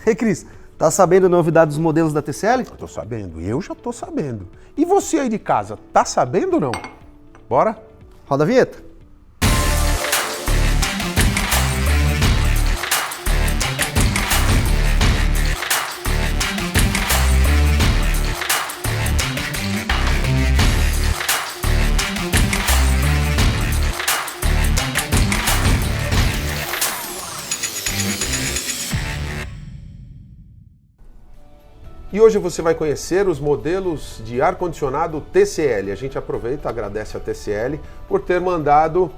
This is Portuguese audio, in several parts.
Ei, Cris, tá sabendo a novidade dos modelos da TCL? Eu tô sabendo, eu já tô sabendo. E você aí de casa, tá sabendo ou não? Bora? Roda a vinheta. E hoje você vai conhecer os modelos de ar-condicionado TCL. A gente aproveita, agradece a TCL por ter mandado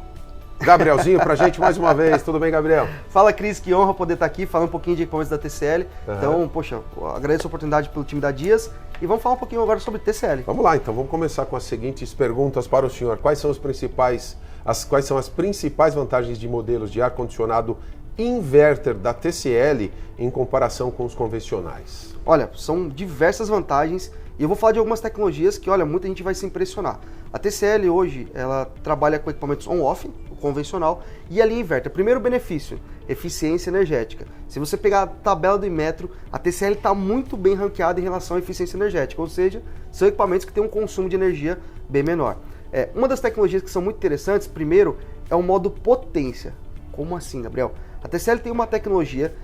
Gabrielzinho pra gente mais uma vez. Tudo bem, Gabriel? Fala, Cris, que honra poder estar aqui falando um pouquinho de equipamentos da TCL. Então, poxa, agradeço a oportunidade pelo time da Dias e vamos falar um pouquinho agora sobre TCL. Vamos lá, então. Vamos começar com as seguintes perguntas para o senhor. Quais são as principais vantagens de modelos de ar-condicionado inverter da TCL em comparação com os convencionais? Olha, são diversas vantagens e eu vou falar de algumas tecnologias que, olha, muita gente vai se impressionar. A TCL hoje, ela trabalha com equipamentos on-off, o convencional, e a linha inverter. Primeiro benefício, eficiência energética. Se você pegar a tabela do Inmetro, a TCL está muito bem ranqueada em relação à eficiência energética, ou seja, são equipamentos que têm um consumo de energia bem menor. Uma das tecnologias que são muito interessantes, primeiro, é o modo potência. Como assim, Gabriel? A TCL tem uma tecnologia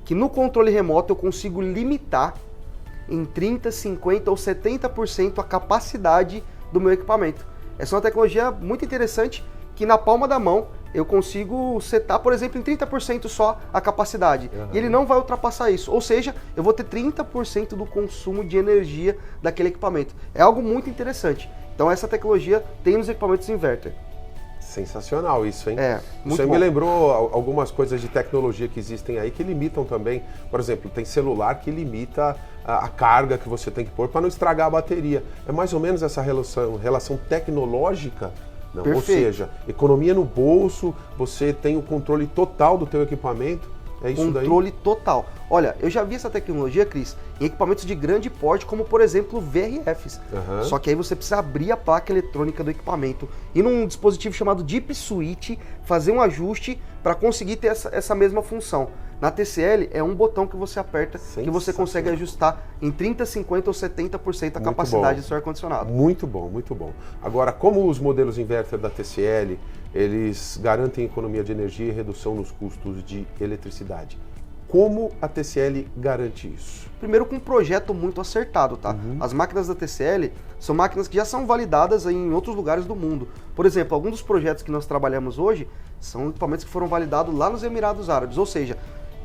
que no controle remoto eu consigo limitar em 30%, 50% ou 70% a capacidade do meu equipamento. Essa é uma tecnologia muito interessante que na palma da mão eu consigo setar, por exemplo, em 30% só a capacidade. E ele não vai ultrapassar isso. Ou seja, eu vou ter 30% do consumo de energia daquele equipamento. É algo muito interessante. Então essa tecnologia tem nos equipamentos inverter. Sensacional isso, hein? Muito Você bom. me lembrou algumas coisas de tecnologia que existem aí que limitam também. Por exemplo, tem celular que limita a carga que você tem que pôr para não estragar a bateria. É mais ou menos essa relação tecnológica? Não, ou seja, economia no bolso, você tem o controle total do teu equipamento. É isso daí? Controle total. Olha, eu já vi essa tecnologia, Cris, em equipamentos de grande porte, como por exemplo VRFs. Só que aí você precisa abrir a placa eletrônica do equipamento e num dispositivo chamado Deep Switch fazer um ajuste para conseguir ter essa mesma função. Na TCL é um botão que você aperta que você consegue ajustar em 30%, 50% ou 70% a capacidade do seu ar-condicionado. Muito bom, muito bom. Agora, como os modelos inverter da TCL, eles garantem economia de energia e redução nos custos de eletricidade. Como a TCL garante isso? Primeiro com um projeto muito acertado, tá? As máquinas da TCL são máquinas que já são validadas em outros lugares do mundo. Por exemplo, alguns dos projetos que nós trabalhamos hoje são equipamentos que foram validados lá nos Emirados Árabes, ou seja,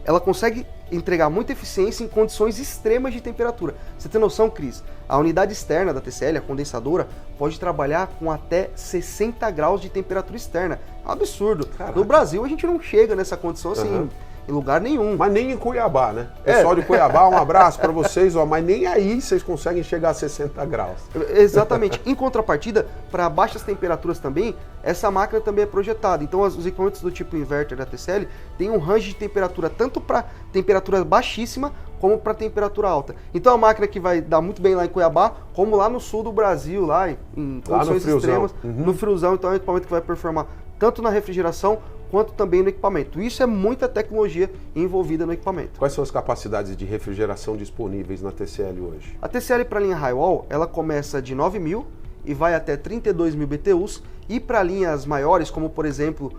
ela consegue entregar muita eficiência em condições extremas de temperatura. Você tem noção, Cris? A unidade externa da TCL, a condensadora, pode trabalhar com até 60 graus de temperatura externa. É um absurdo. Caraca. No Brasil a gente não chega nessa condição assim em lugar nenhum. Mas nem em Cuiabá, né? Pessoal de Cuiabá, um abraço para vocês, mas nem aí vocês conseguem chegar a 60 graus. Exatamente. Em contrapartida, para baixas temperaturas também, essa máquina também é projetada. Então os equipamentos do tipo inverter da TCL têm um range de temperatura tanto para temperatura baixíssima como para temperatura alta. Então a máquina que vai dar muito bem lá em Cuiabá, como lá no sul do Brasil, lá em condições extremas, no friozão. Então é um equipamento que vai performar tanto na refrigeração quanto também no equipamento. Isso é muita tecnologia envolvida no equipamento. Quais são as capacidades de refrigeração disponíveis na TCL hoje? A TCL para a linha Highwall, ela começa de 9.000 e vai até 32.000 BTUs, e para linhas maiores, como por exemplo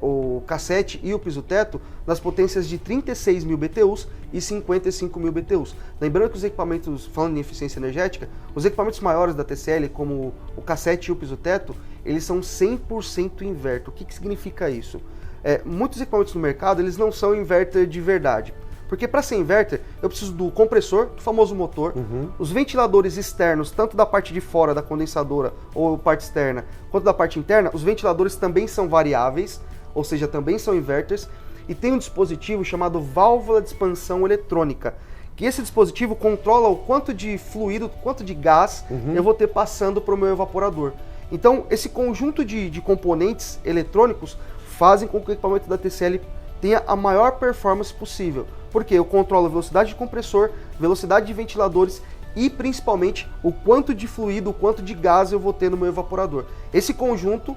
o cassete e o piso-teto, nas potências de 36.000 BTUs e 55.000 BTUs. Lembrando que os equipamentos, falando em eficiência energética, os equipamentos maiores da TCL, como o cassete e o piso-teto, eles são 100% inverter. O que significa isso? Muitos equipamentos no mercado, eles não são inverter de verdade. Porque para ser inverter, eu preciso do compressor, do famoso motor, os ventiladores externos, tanto da parte de fora da condensadora ou parte externa, quanto da parte interna, os ventiladores também são variáveis, ou seja, também são inverters, e tem um dispositivo chamado válvula de expansão eletrônica, que esse dispositivo controla o quanto de fluido, quanto de gás eu vou ter passando para o meu evaporador. Então, esse conjunto de componentes eletrônicos fazem com que o equipamento da TCL tenha a maior performance possível. Porque eu controlo a velocidade de compressor, velocidade de ventiladores e principalmente o quanto de fluido, o quanto de gás eu vou ter no meu evaporador. Esse conjunto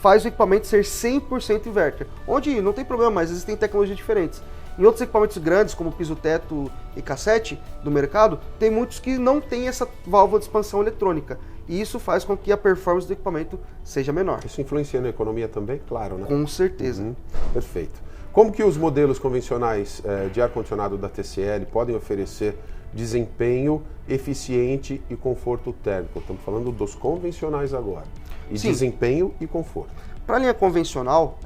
faz o equipamento ser 100% inverter, onde não tem problema, mas existem tecnologias diferentes. Em outros equipamentos grandes, como piso-teto e cassete do mercado, tem muitos que não têm essa válvula de expansão eletrônica. E isso faz com que a performance do equipamento seja menor. Isso influencia na economia também? Claro, né? Com certeza. Perfeito. Como que os modelos convencionais de ar-condicionado da TCL podem oferecer desempenho eficiente e conforto térmico? Estamos falando dos convencionais agora. E Sim. Desempenho e conforto. Para a linha convencional,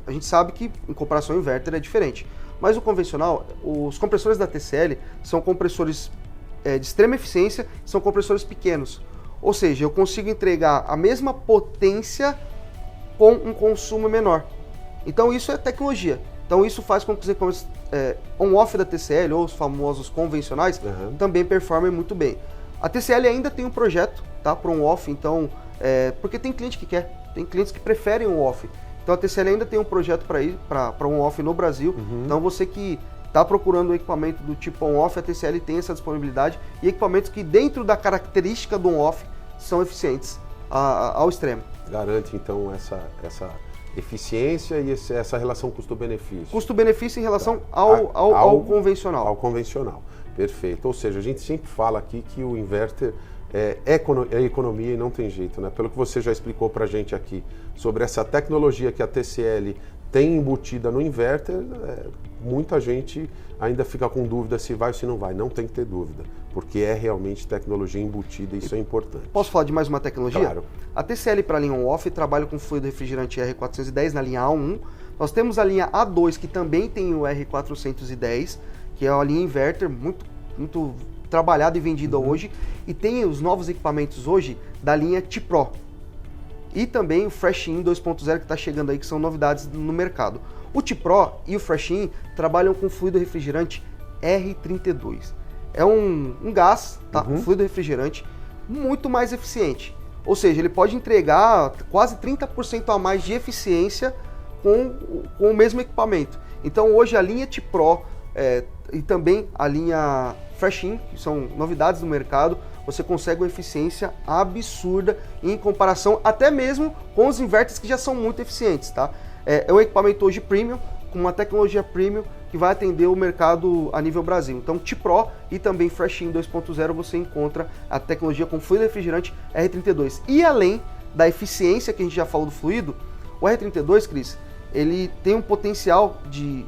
a gente sabe que em comparação ao inverter é diferente. Mas o convencional, os compressores da TCL são compressores de extrema eficiência, são compressores pequenos. Ou seja, eu consigo entregar a mesma potência com um consumo menor. Então isso é tecnologia. Então isso faz com que os equipamentos on-off da TCL, ou os famosos convencionais, também performem muito bem. A TCL ainda tem um projeto, tá, para on-off, então, porque tem cliente que quer, tem clientes que preferem on-off. Então a TCL ainda tem um projeto para ir para on-off no Brasil. Então você que está procurando um equipamento do tipo on-off, a TCL tem essa disponibilidade e equipamentos que dentro da característica do on-off são eficientes ao extremo. Garante então essa eficiência e essa relação custo-benefício. Custo-benefício em relação ao convencional. Ao convencional, perfeito. Ou seja, a gente sempre fala aqui que o inverter é economia e não tem jeito, né? Pelo que você já explicou para a gente aqui sobre essa tecnologia que a TCL tem embutida no inverter, muita gente ainda fica com dúvida se vai ou se não vai. Não tem que ter dúvida, porque é realmente tecnologia embutida e isso é importante. Posso falar de mais uma tecnologia? Claro. A TCL para a linha on-off trabalha com fluido refrigerante R410 na linha A1. Nós temos a linha A2 que também tem o R410, que é uma linha inverter muito trabalhada e vendida hoje. E tem os novos equipamentos hoje da linha T-Pro. E também o Fresh-In 2.0 que está chegando aí, que são novidades no mercado. O T-Pro e o Fresh-In trabalham com fluido refrigerante R32. É um gás, tá? Um fluido refrigerante muito mais eficiente. Ou seja, ele pode entregar quase 30% a mais de eficiência com o mesmo equipamento. Então hoje a linha T-Pro e também a linha Fresh-In, que são novidades no mercado, você consegue uma eficiência absurda em comparação até mesmo com os inverters que já são muito eficientes, tá? É um equipamento hoje premium, com uma tecnologia premium que vai atender o mercado a nível Brasil. Então, T-Pro e também Fresh-In 2.0 você encontra a tecnologia com fluido refrigerante R32. E além da eficiência que a gente já falou do fluido, o R32, Cris, ele tem um potencial de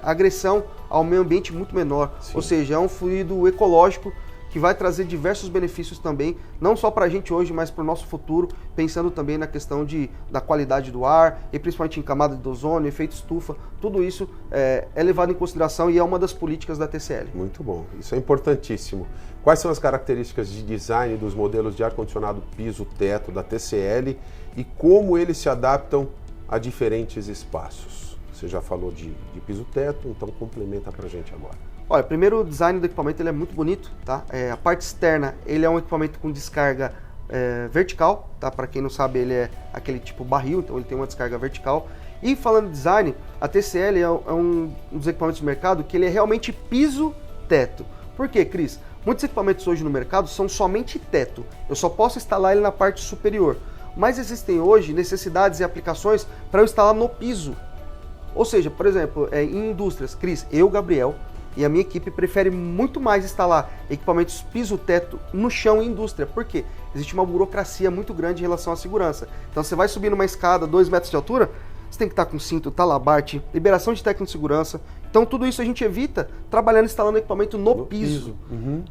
agressão ao meio ambiente muito menor. Sim. Ou seja, é um fluido ecológico que vai trazer diversos benefícios também, não só para a gente hoje, mas para o nosso futuro, pensando também na questão da qualidade do ar, e principalmente em camada de ozônio, efeito estufa, tudo isso é levado em consideração e é uma das políticas da TCL. Muito bom, isso é importantíssimo. Quais são as características de design dos modelos de ar-condicionado piso-teto da TCL e como eles se adaptam a diferentes espaços? Você já falou de piso-teto, então complementa para a gente agora. Olha, primeiro o design do equipamento ele é muito bonito, tá? A parte externa, ele é um equipamento com descarga vertical, tá? Para quem não sabe, ele é aquele tipo barril, então ele tem uma descarga vertical. E falando de design, a TCL é um dos equipamentos do mercado que ele é realmente piso-teto. Por quê, Cris? Muitos equipamentos hoje no mercado são somente teto. Eu só posso instalar ele na parte superior. Mas existem hoje necessidades e aplicações para eu instalar no piso. Ou seja, por exemplo, em indústrias, Cris, Gabriel, e a minha equipe prefere muito mais instalar equipamentos piso-teto no chão em indústria. Por quê? Existe uma burocracia muito grande em relação à segurança. Então você vai subir numa escada 2 metros de altura, você tem que estar com cinto, talabarte, liberação de técnico de segurança. Então tudo isso a gente evita trabalhando, instalando equipamento no piso.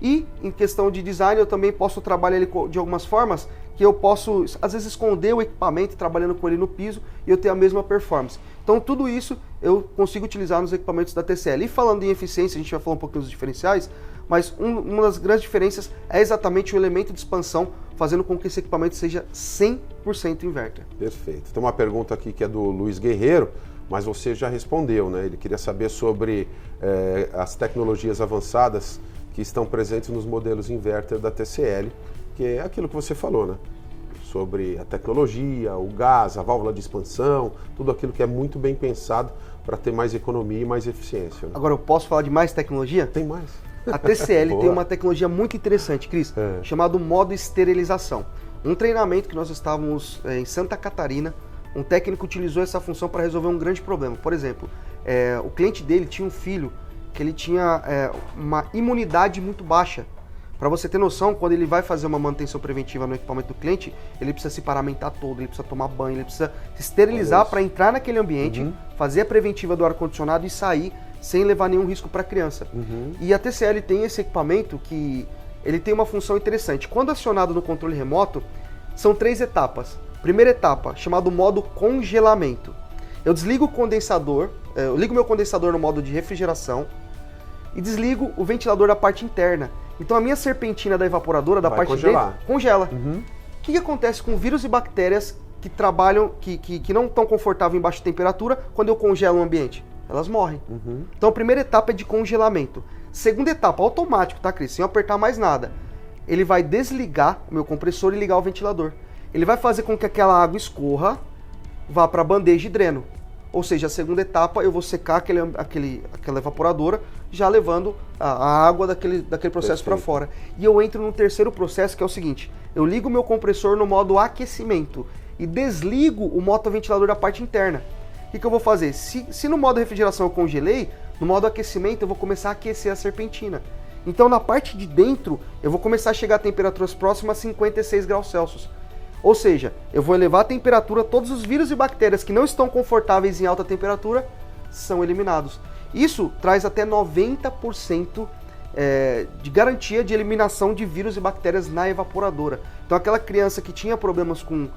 E em questão de design eu também posso trabalhar ele de algumas formas que eu posso, às vezes, esconder o equipamento trabalhando com ele no piso e eu ter a mesma performance. Então tudo isso eu consigo utilizar nos equipamentos da TCL. E falando em eficiência, a gente vai falar um pouquinho dos diferenciais, mas uma das grandes diferenças é exatamente o elemento de expansão, fazendo com que esse equipamento seja 100% inverter. Perfeito. Tem uma pergunta aqui que é do Luiz Guerreiro, mas você já respondeu, né? Ele queria saber sobre as tecnologias avançadas que estão presentes nos modelos inverter da TCL, que é aquilo que você falou, né? Sobre a tecnologia, o gás, a válvula de expansão, tudo aquilo que é muito bem pensado para ter mais economia e mais eficiência. Né? Agora, eu posso falar de mais tecnologia? Tem mais. A TCL tem uma tecnologia muito interessante, Cris, chamado modo esterilização. Um treinamento que nós estávamos em Santa Catarina, um técnico utilizou essa função para resolver um grande problema. Por exemplo, O cliente dele tinha um filho que ele tinha uma imunidade muito baixa. Para você ter noção, quando ele vai fazer uma manutenção preventiva no equipamento do cliente, ele precisa se paramentar todo, ele precisa tomar banho, ele precisa se esterilizar para entrar naquele ambiente, fazer a preventiva do ar-condicionado e sair sem levar nenhum risco para a criança. E a TCL tem esse equipamento que ele tem uma função interessante. Quando acionado no controle remoto, são 3 etapas. Primeira etapa, chamado modo congelamento. Eu desligo o condensador, eu ligo meu condensador no modo de refrigeração e desligo o ventilador da parte interna. Então a minha serpentina da evaporadora, da parte de dentro, congela. O que acontece com vírus e bactérias que trabalham, que não estão confortáveis em baixa temperatura quando eu congelo o ambiente? Elas morrem. Então a primeira etapa é de congelamento. Segunda etapa, automático, tá, Cris? Sem apertar mais nada. Ele vai desligar o meu compressor e ligar o ventilador. Ele vai fazer com que aquela água escorra, vá para a bandeja e dreno. Ou seja, a segunda etapa eu vou secar aquela evaporadora, já levando a água daquele processo para fora. E eu entro no terceiro processo, que é o seguinte: eu ligo o meu compressor no modo aquecimento e desligo o motoventilador da parte interna. O que eu vou fazer? Se no modo refrigeração eu congelei, no modo aquecimento eu vou começar a aquecer a serpentina. Então na parte de dentro eu vou começar a chegar a temperaturas próximas a 56 graus Celsius. Ou seja, eu vou elevar a temperatura, todos os vírus e bactérias que não estão confortáveis em alta temperatura são eliminados. Isso traz até 90% de garantia de eliminação de vírus e bactérias na evaporadora. Então aquela criança que tinha problemas com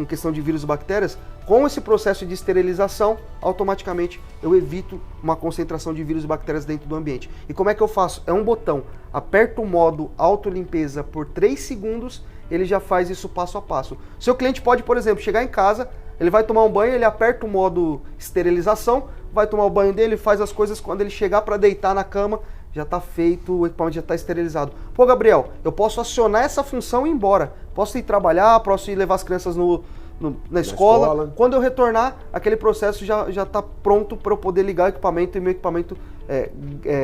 questão de vírus e bactérias, com esse processo de esterilização, automaticamente eu evito uma concentração de vírus e bactérias dentro do ambiente. E como é que eu faço? É um botão, aperto o modo autolimpeza por 3 segundos, ele já faz isso passo a passo. Seu cliente pode, por exemplo, chegar em casa, ele vai tomar um banho, ele aperta o modo esterilização, vai tomar o banho dele, faz as coisas, quando ele chegar para deitar na cama, já está feito, o equipamento já está esterilizado. Pô, Gabriel, eu posso acionar essa função e ir embora. Posso ir trabalhar, posso ir levar as crianças na escola. Quando eu retornar, aquele processo já está pronto para eu poder ligar o equipamento e meu equipamento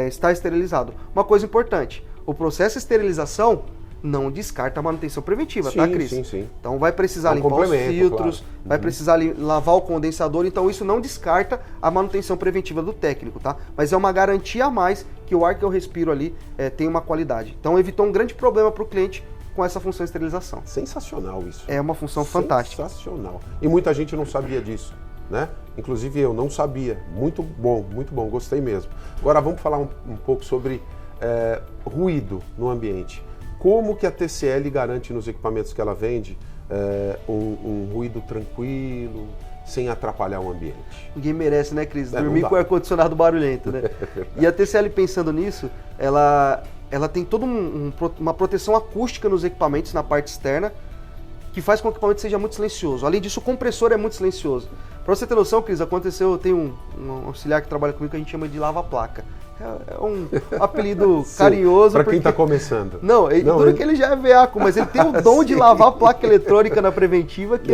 está esterilizado. Uma coisa importante, o processo de esterilização não descarta a manutenção preventiva, tá, Cris? Sim. Então vai precisar limpar os filtros, claro. Vai precisar lavar o condensador, então isso não descarta a manutenção preventiva do técnico, tá? Mas é uma garantia a mais que o ar que eu respiro ali tem uma qualidade. Então evitou um grande problema para o cliente com essa função de esterilização. Sensacional isso. É uma função fantástica. Sensacional. E muita gente não sabia disso, né? Inclusive eu não sabia. Muito bom, gostei mesmo. Agora vamos falar um pouco sobre ruído no ambiente. Como que a TCL garante nos equipamentos que ela vende um ruído tranquilo, sem atrapalhar o ambiente? Ninguém merece, né, Cris? Dormir com o ar-condicionado barulhento, né? E a TCL, pensando nisso, ela tem toda uma proteção acústica nos equipamentos, na parte externa, que faz com que o equipamento seja muito silencioso. Além disso, o compressor é muito silencioso. Para você ter noção, Cris, eu tenho um auxiliar que trabalha comigo que a gente chama de lava-placa. É um apelido carinhoso. Para quem está começando. Não, duro que ele já é veaco, mas ele tem o dom de lavar a placa eletrônica na preventiva, que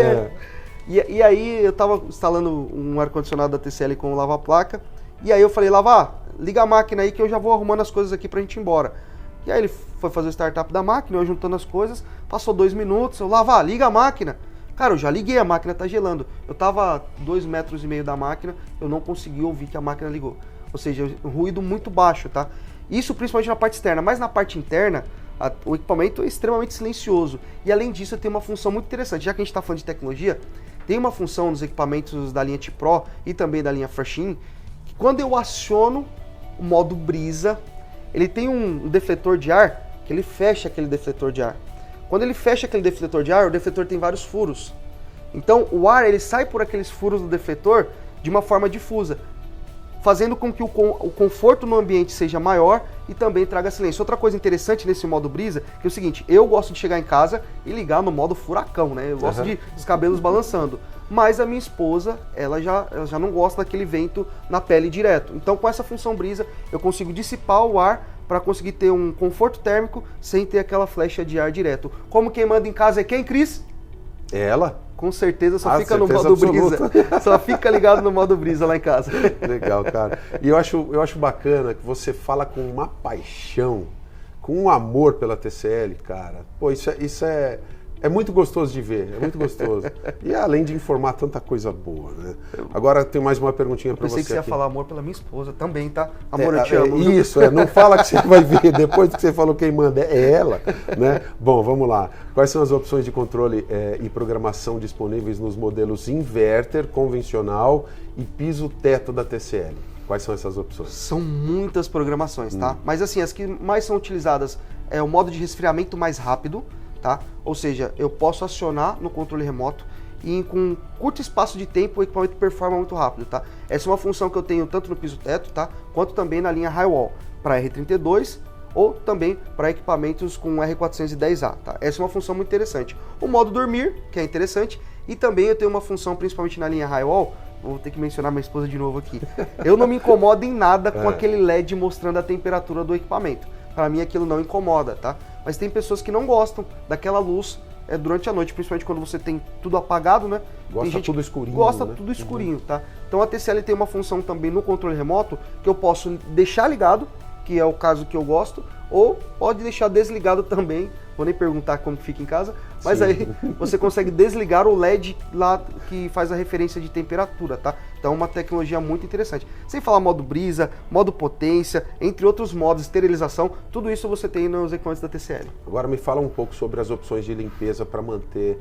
E aí eu estava instalando um ar-condicionado da TCL com o lava-placa, e aí eu falei, liga a máquina aí que eu já vou arrumando as coisas aqui pra gente ir embora. E aí ele foi fazer o startup da máquina, eu juntando as coisas, passou 2 minutos, eu liga a máquina. Cara, eu já liguei, a máquina tá gelando. Eu tava 2,5 metros da máquina, eu não consegui ouvir que a máquina ligou. Ou seja, um ruído muito baixo, tá? Isso principalmente na parte externa, mas na parte interna, o equipamento é extremamente silencioso. E além disso, tem uma função muito interessante. Já que a gente está falando de tecnologia, tem uma função nos equipamentos da linha T-Pro e também da linha Fresheen, que quando eu aciono o modo brisa, ele tem um defletor de ar, que ele fecha aquele defletor de ar. Quando ele fecha aquele defletor de ar, o defletor tem vários furos. Então o ar ele sai por aqueles furos do defletor de uma forma difusa, fazendo com que o conforto no ambiente seja maior e também traga silêncio. Outra coisa interessante nesse modo brisa, que é o seguinte, eu gosto de chegar em casa e ligar no modo furacão, né? Eu gosto de os cabelos balançando. Mas a minha esposa, ela já não gosta daquele vento na pele direto. Então com essa função brisa, eu consigo dissipar o ar para conseguir ter um conforto térmico sem ter aquela flecha de ar direto. Como quem manda em casa é quem, Cris? É ela? Com certeza, só fica no modo brisa. Só fica ligado no modo brisa lá em casa. Legal, cara. E eu acho bacana que você fala com uma paixão, com um amor pela TCL, cara. Pô, isso é É muito gostoso de ver, é muito gostoso. E além de informar tanta coisa boa, né? Agora tem mais uma perguntinha para você. Eu pensei que você ia aqui. falar amor pela minha esposa também, tá? Amor, eu te amo. Isso, não fala que você vai ver depois que você falou quem manda, é ela, né? Bom, vamos lá. Quais são as opções de controle e programação disponíveis nos modelos inverter, convencional e piso-teto da TCL? Quais são essas opções? São muitas programações, tá? Mas assim, as que mais são utilizadas é o modo de resfriamento mais rápido, tá? Ou seja, eu posso acionar no controle remoto e com um curto espaço de tempo o equipamento performa muito rápido, tá? Essa é uma função que eu tenho tanto no piso-teto, tá? Quanto também na linha Highwall, para R32 ou também para equipamentos com R410A, tá? Essa é uma função muito interessante. O modo dormir, que é interessante, e também eu tenho uma função, principalmente na linha Highwall, vou ter que mencionar minha esposa de novo aqui. Eu não me incomodo em nada com aquele LED mostrando a temperatura do equipamento. Para mim aquilo não incomoda, tá? Mas tem pessoas que não gostam daquela luz durante a noite, principalmente quando você tem tudo apagado, né? Gosta tem gente tudo escurinho, gosta né? tudo escurinho, tá? Então a TCL tem uma função também no controle remoto que eu posso deixar ligado, que é o caso que eu gosto, ou pode deixar desligado também. Vou nem perguntar como fica em casa, mas aí você consegue desligar o LED lá que faz a referência de temperatura, tá? Então é uma tecnologia muito interessante. Sem falar modo brisa, modo potência, entre outros modos, esterilização, tudo isso você tem nos equipamentos da TCL. Agora me fala um pouco sobre as opções de limpeza para manter,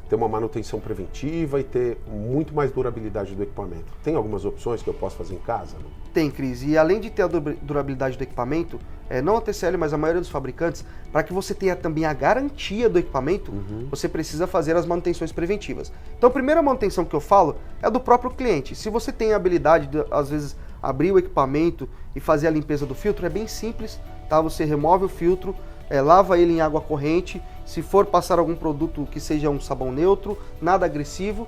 ter uma manutenção preventiva e ter muito mais durabilidade do equipamento. Tem algumas opções que eu posso fazer em casa? Não? Tem, Cris. E além de ter a durabilidade do equipamento, não a TCL, mas a maioria dos fabricantes, para que você tenha também a garantia do equipamento, você precisa fazer as manutenções preventivas. Então a primeira manutenção que eu falo é do próprio cliente. Se você tem a habilidade de, às vezes, abrir o equipamento e fazer a limpeza do filtro, é bem simples, tá? Você remove o filtro, lava ele em água corrente, se for passar algum produto que seja um sabão neutro, nada agressivo,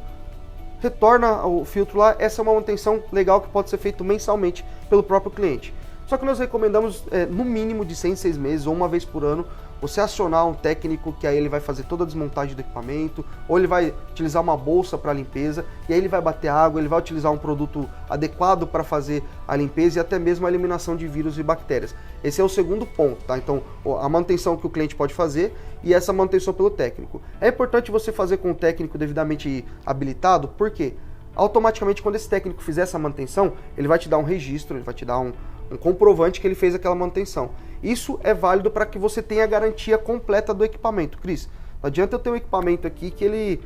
retorna o filtro lá. Essa é uma manutenção legal que pode ser feita mensalmente pelo próprio cliente. Só que nós recomendamos no mínimo de 6 meses ou uma vez por ano você acionar um técnico que aí ele vai fazer toda a desmontagem do equipamento, ou ele vai utilizar uma bolsa para limpeza, e aí ele vai bater água, ele vai utilizar um produto adequado para fazer a limpeza e até mesmo a eliminação de vírus e bactérias. Esse é o segundo ponto, tá? Então, a manutenção que o cliente pode fazer e essa manutenção pelo técnico. É importante você fazer com o técnico devidamente habilitado, porque automaticamente quando esse técnico fizer essa manutenção, ele vai te dar um registro, ele vai te dar um comprovante que ele fez aquela manutenção. Isso é válido para que você tenha a garantia completa do equipamento. Cris, não adianta eu ter um equipamento aqui que ele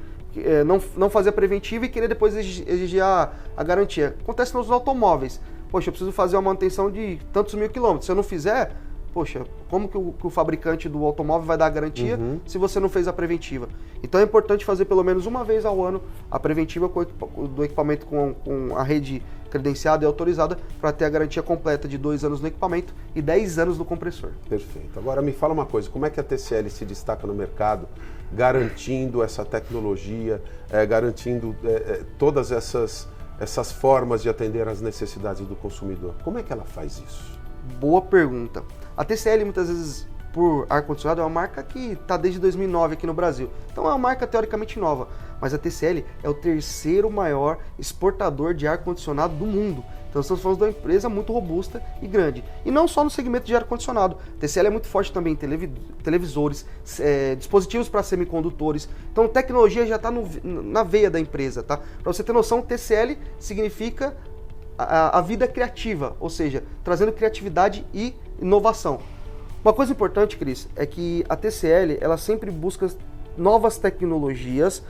não fazer a preventiva e querer depois exigir a garantia. Acontece nos automóveis. Poxa, eu preciso fazer uma manutenção de tantos mil quilômetros. Se eu não fizer, poxa, como que o fabricante do automóvel vai dar a garantia se você não fez a preventiva? Então é importante fazer pelo menos uma vez ao ano a preventiva do equipamento com a rede credenciada e autorizada para ter a garantia completa de 2 anos no equipamento e 10 anos no compressor. Perfeito. Agora me fala uma coisa, como é que a TCL se destaca no mercado garantindo essa tecnologia, garantindo todas essas formas de atender às necessidades do consumidor? Como é que ela faz isso? Boa pergunta. A TCL, muitas vezes, por ar-condicionado, é uma marca que está desde 2009 aqui no Brasil. Então é uma marca teoricamente nova. Mas a TCL é o 3º maior exportador de ar-condicionado do mundo. Então estamos falando de uma empresa muito robusta e grande. E não só no segmento de ar-condicionado. A TCL é muito forte também em televisores, dispositivos para semicondutores. Então tecnologia já está na veia da empresa, tá? Para você ter noção, TCL significa a vida criativa, ou seja, trazendo criatividade e inovação. Uma coisa importante, Cris, é que a TCL ela sempre busca novas tecnologias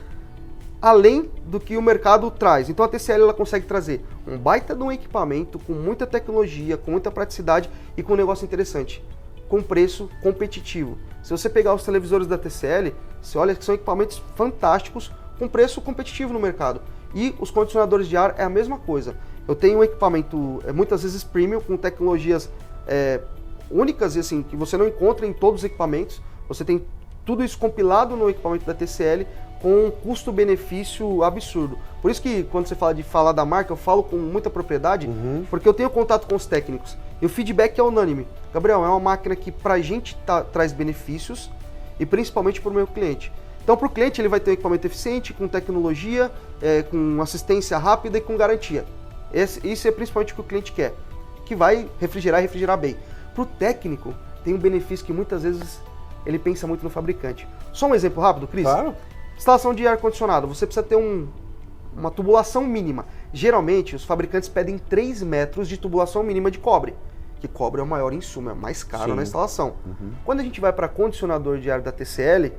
além do que o mercado traz. Então a TCL ela consegue trazer um baita de um equipamento com muita tecnologia, com muita praticidade e com um negócio interessante, com preço competitivo. Se você pegar os televisores da TCL, você olha que são equipamentos fantásticos com preço competitivo no mercado. E os condicionadores de ar é a mesma coisa. Eu tenho um equipamento muitas vezes premium, com tecnologias únicas e assim, que você não encontra em todos os equipamentos. Você tem tudo isso compilado no equipamento da TCL com um custo-benefício absurdo. Por isso que quando você fala de falar da marca, eu falo com muita propriedade, porque eu tenho contato com os técnicos. E o feedback é unânime. Gabriel, é uma máquina que pra gente traz benefícios e principalmente para o meu cliente. Então, para o cliente, ele vai ter um equipamento eficiente, com tecnologia, com assistência rápida e com garantia. Isso é principalmente o que o cliente quer, que vai refrigerar e refrigerar bem. Para o técnico, tem um benefício que muitas vezes ele pensa muito no fabricante. Só um exemplo rápido, Cris. Claro. Instalação de ar-condicionado, você precisa ter uma tubulação mínima. Geralmente, os fabricantes pedem 3 metros de tubulação mínima de cobre, que cobre é o maior insumo, é o mais caro Sim. na instalação. Quando a gente vai para condicionador de ar da TCL,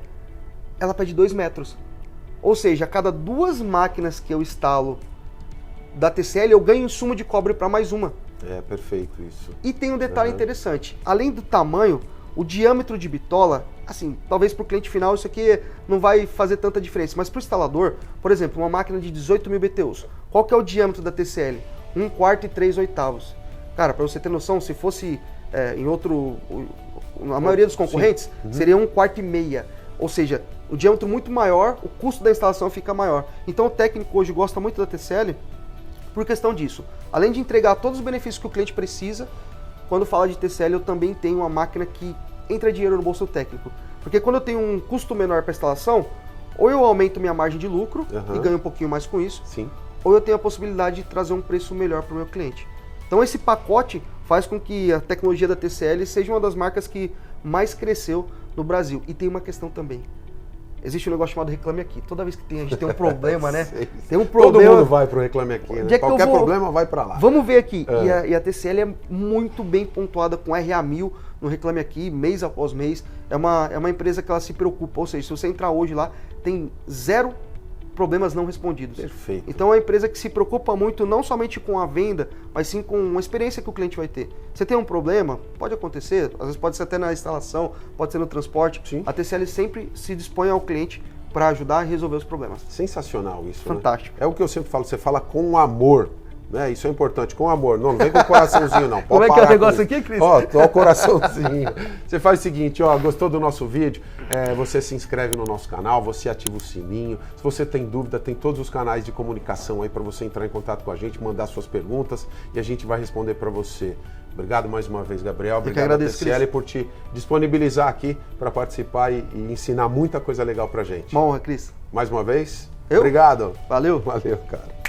ela pede 2 metros. Ou seja, a cada 2 máquinas que eu instalo da TCL, eu ganho insumo de cobre para mais uma. É perfeito isso. E tem um detalhe interessante. Além do tamanho, o diâmetro de bitola, assim, talvez para o cliente final isso aqui não vai fazer tanta diferença, mas para o instalador, por exemplo, uma máquina de 18.000 BTUs, qual que é o diâmetro da TCL? 1/4 e 3/8. Cara, para você ter noção, se fosse em outro, a maioria dos concorrentes, seria 1/4 e meia. Ou seja, o diâmetro muito maior, o custo da instalação fica maior. Então o técnico hoje gosta muito da TCL por questão disso. Além de entregar todos os benefícios que o cliente precisa, quando fala de TCL eu também tenho uma máquina que entra dinheiro no bolso do técnico. Porque quando eu tenho um custo menor para instalação, ou eu aumento minha margem de lucro e ganho um pouquinho mais com isso, Sim. ou eu tenho a possibilidade de trazer um preço melhor para o meu cliente. Então esse pacote faz com que a tecnologia da TCL seja uma das marcas que mais cresceu no Brasil. E tem uma questão também. Existe um negócio chamado Reclame Aqui. Toda vez que a gente tem um problema, né? Tem um problema. Todo mundo vai pro Reclame Aqui, né? Qualquer problema vai para lá. Vamos ver aqui. E a TCL é muito bem pontuada com RA1000 no Reclame Aqui, mês após mês. É uma empresa que ela se preocupa. Ou seja, se você entrar hoje lá, tem 0 problemas não respondidos. Perfeito. Então é uma empresa que se preocupa muito não somente com a venda, mas sim com a experiência que o cliente vai ter. Você tem um problema, pode acontecer, às vezes pode ser até na instalação, pode ser no transporte. Sim. A TCL sempre se dispõe ao cliente para ajudar a resolver os problemas. Sensacional isso, Fantástico. Né? É o que eu sempre falo, você fala com amor. Né? Isso é importante, com amor. Não vem com o coraçãozinho, não. Como é que é o negócio aqui, Cris? Ó, o coraçãozinho. Você faz o seguinte, ó, gostou do nosso vídeo? Você se inscreve no nosso canal, você ativa o sininho. Se você tem dúvida, tem todos os canais de comunicação aí para você entrar em contato com a gente, mandar suas perguntas e a gente vai responder para você. Obrigado mais uma vez, Gabriel. Obrigado a TCL por te disponibilizar aqui para participar e ensinar muita coisa legal para gente. Uma honra, Cris. Mais uma vez, Eu? obrigado. Valeu. Valeu, cara.